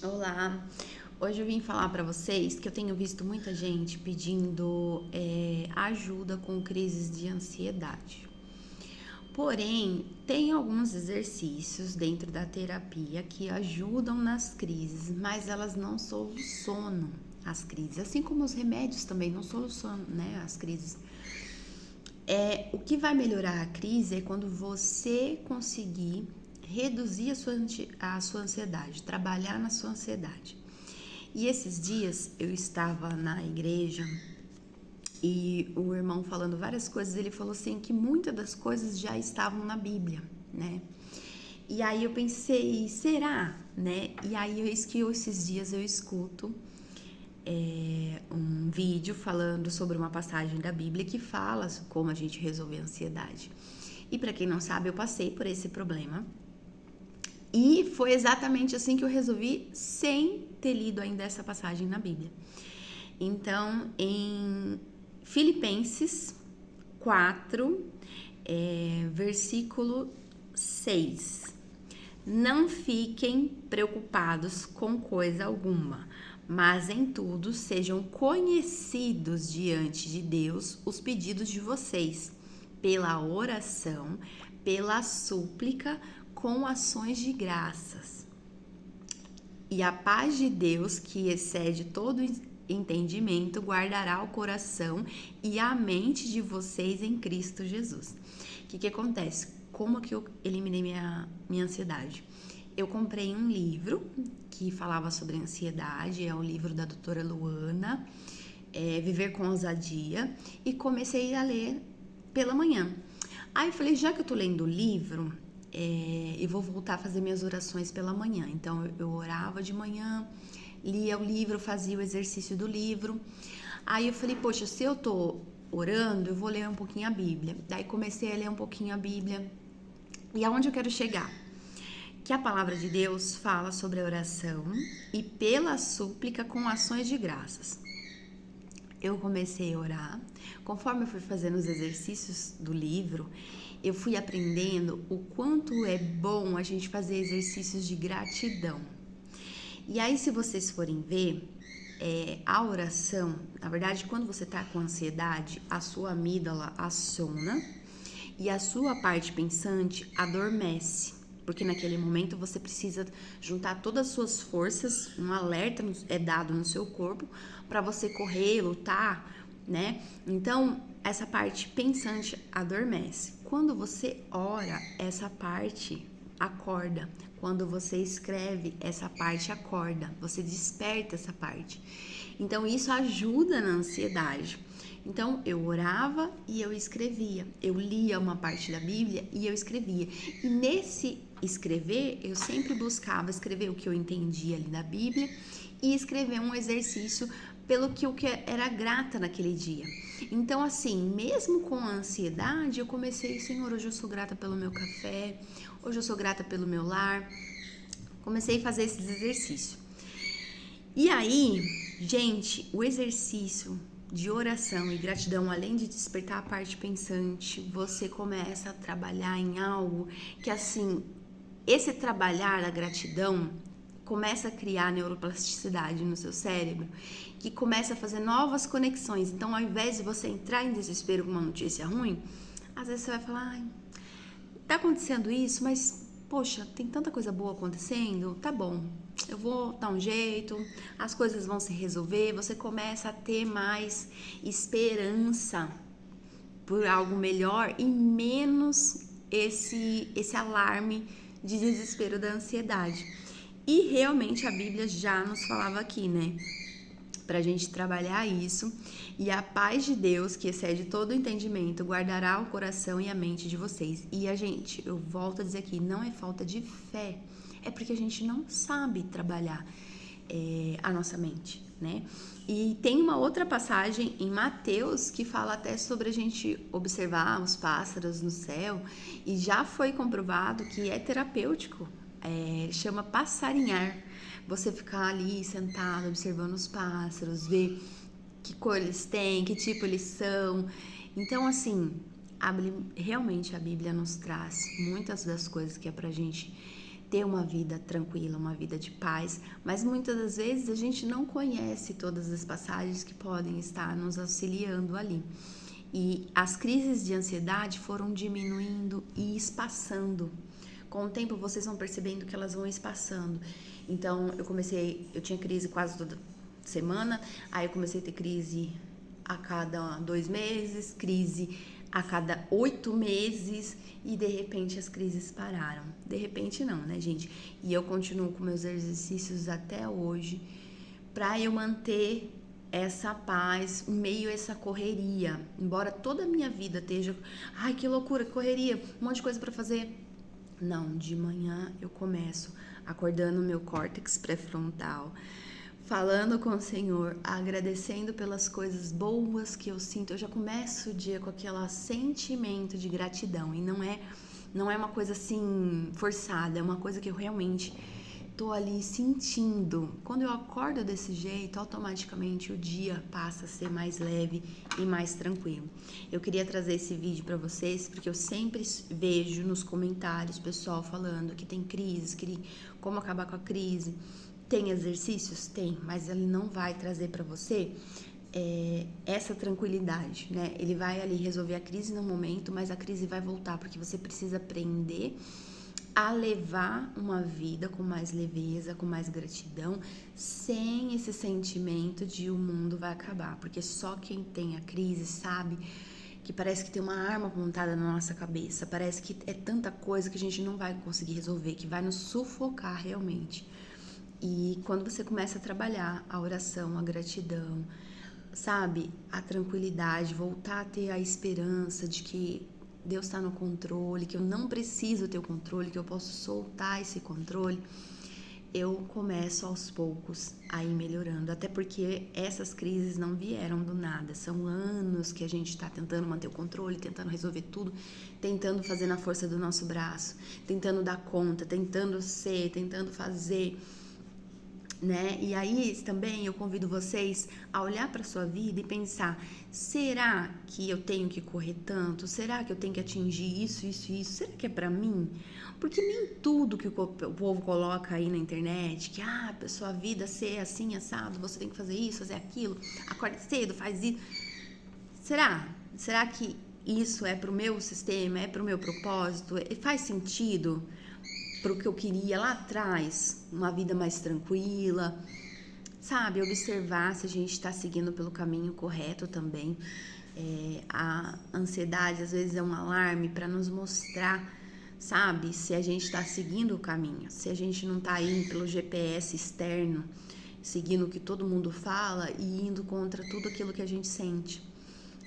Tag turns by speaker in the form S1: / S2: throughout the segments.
S1: Olá, hoje eu vim falar para vocês que eu tenho visto muita gente pedindo ajuda com crises de ansiedade. Porém, tem alguns exercícios dentro da terapia que ajudam nas crises, mas elas não solucionam as crises, assim como os remédios também não solucionam, né, as crises. O que vai melhorar a crise é quando você conseguir reduzir a sua ansiedade, trabalhar na sua ansiedade. E esses dias eu estava na igreja e o irmão falando várias coisas, ele falou assim que muitas das coisas já estavam na Bíblia, né? E aí eu pensei, será, né? E aí esses dias eu escuto um vídeo falando sobre uma passagem da Bíblia que fala como a gente resolver a ansiedade. E para quem não sabe, eu passei por esse problema. E foi exatamente assim que eu resolvi, sem ter lido ainda essa passagem na Bíblia. Então, em Filipenses 4, versículo 6. Não fiquem preocupados com coisa alguma, mas em tudo sejam conhecidos diante de Deus os pedidos de vocês, pela oração, pela súplica, com ações de graças. E a paz de Deus, que excede todo entendimento, guardará o coração e a mente de vocês em Cristo Jesus. O que acontece? Como que eu eliminei minha ansiedade? Eu comprei um livro que falava sobre ansiedade, é o livro da doutora Luana, Viver com Ousadia, e comecei a ler pela manhã. Aí eu falei, já que eu tô lendo o livro, eu vou voltar a fazer minhas orações pela manhã. Então eu orava de manhã, lia o livro, fazia o exercício do livro. Aí eu falei, poxa, se eu tô orando, eu vou ler um pouquinho a Bíblia. Daí comecei a ler um pouquinho a Bíblia. E aonde eu quero chegar? Que a palavra de Deus fala sobre a oração e pela súplica com ações de graças. Eu comecei a orar, conforme eu fui fazendo os exercícios do livro, eu fui aprendendo o quanto é bom a gente fazer exercícios de gratidão. E aí, se vocês forem ver, a oração, na verdade, quando você tá com ansiedade, a sua amígdala aciona e a sua parte pensante adormece. Porque naquele momento você precisa juntar todas as suas forças, um alerta é dado no seu corpo para você correr, lutar, né? Então, essa parte pensante adormece. Quando você ora, essa parte acorda. Quando você escreve, essa parte acorda. Você desperta essa parte. Então, isso ajuda na ansiedade. Então, eu orava e eu escrevia. Eu lia uma parte da Bíblia e eu escrevia. E nesse escrever, eu sempre buscava escrever o que eu entendia ali da Bíblia e escrever um exercício pelo que eu era grata naquele dia. Então, assim, mesmo com a ansiedade, eu comecei, Senhor, hoje eu sou grata pelo meu café, hoje eu sou grata pelo meu lar. Comecei a fazer esses exercícios. E aí, gente, o exercício de oração e gratidão, além de despertar a parte pensante, você começa a trabalhar em algo que, assim, esse trabalhar da gratidão começa a criar neuroplasticidade no seu cérebro, que começa a fazer novas conexões. Então, ao invés de você entrar em desespero com uma notícia ruim, às vezes você vai falar, ai, tá acontecendo isso, mas, poxa, tem tanta coisa boa acontecendo, tá bom, eu vou dar um jeito, as coisas vão se resolver, você começa a ter mais esperança por algo melhor e menos esse alarme de desespero da ansiedade. E realmente a Bíblia já nos falava aqui, né? Pra gente trabalhar isso. E a paz de Deus, que excede todo o entendimento, guardará o coração e a mente de vocês. E eu volto a dizer aqui, não é falta de fé, é porque a gente não sabe trabalhar a nossa mente, né? E tem uma outra passagem em Mateus que fala até sobre a gente observar os pássaros no céu, e já foi comprovado que é terapêutico, chama passarinhar. Você ficar ali sentado observando os pássaros, ver que cor eles têm, que tipo eles são. Então, realmente a Bíblia nos traz muitas das coisas que é pra gente ter uma vida tranquila, uma vida de paz, mas muitas das vezes a gente não conhece todas as passagens que podem estar nos auxiliando ali. E as crises de ansiedade foram diminuindo e espaçando. Com o tempo vocês vão percebendo que elas vão espaçando. Então eu tinha crise quase toda semana, aí eu comecei a ter crise a cada 2 meses, crise a cada 8 meses e de repente as crises pararam. De repente não, né, gente? E eu continuo com meus exercícios até hoje para eu manter essa paz, em meio a essa correria. Embora toda a minha vida esteja, ai, que loucura, que correria, um monte de coisa para fazer. Não, de manhã eu começo acordando o meu córtex pré-frontal, falando com o Senhor, agradecendo pelas coisas boas que eu sinto. Eu já começo o dia com aquele sentimento de gratidão. E não é uma coisa assim forçada, é uma coisa que eu realmente tô ali sentindo. Quando eu acordo desse jeito, automaticamente o dia passa a ser mais leve e mais tranquilo. Eu queria trazer esse vídeo para vocês porque eu sempre vejo nos comentários pessoal falando que tem crise, como acabar com a crise. Tem exercícios? Tem, mas ele não vai trazer para você essa tranquilidade, né? Ele vai ali resolver a crise no momento, mas a crise vai voltar, porque você precisa aprender a levar uma vida com mais leveza, com mais gratidão, sem esse sentimento de o mundo vai acabar, porque só quem tem a crise sabe que parece que tem uma arma apontada na nossa cabeça, parece que é tanta coisa que a gente não vai conseguir resolver, que vai nos sufocar realmente. E quando você começa a trabalhar a oração, a gratidão, sabe, a tranquilidade, voltar a ter a esperança de que Deus está no controle, que eu não preciso ter o controle, que eu posso soltar esse controle, eu começo aos poucos a ir melhorando. Até porque essas crises não vieram do nada, são anos que a gente está tentando manter o controle, tentando resolver tudo, tentando fazer na força do nosso braço, tentando dar conta, tentando ser, tentando fazer, né? E aí também eu convido vocês a olhar para sua vida e pensar: será que eu tenho que correr tanto? Será que eu tenho que atingir isso? Será que é para mim? Porque nem tudo que o povo coloca aí na internet, que a sua vida ser assim, assado, você tem que fazer isso, fazer aquilo, acorda cedo, faz isso. Será que isso é pro meu sistema, é pro meu propósito? Faz sentido pro que eu queria lá atrás, uma vida mais tranquila, sabe? Observar se a gente está seguindo pelo caminho correto também. A ansiedade às vezes é um alarme para nos mostrar, sabe? Se a gente está seguindo o caminho, se a gente não está indo pelo GPS externo, seguindo o que todo mundo fala e indo contra tudo aquilo que a gente sente.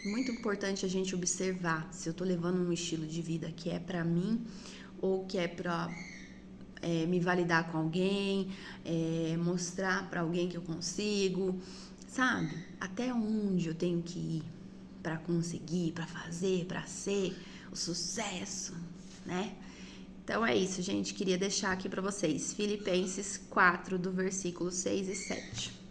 S1: Muito importante a gente observar se eu tô levando um estilo de vida que é para mim ou que é para me validar com alguém, mostrar para alguém que eu consigo, sabe? Até onde eu tenho que ir para conseguir, para fazer, para ser o sucesso, né? Então é isso, gente. Queria deixar aqui para vocês Filipenses 4, do versículo 6 e 7.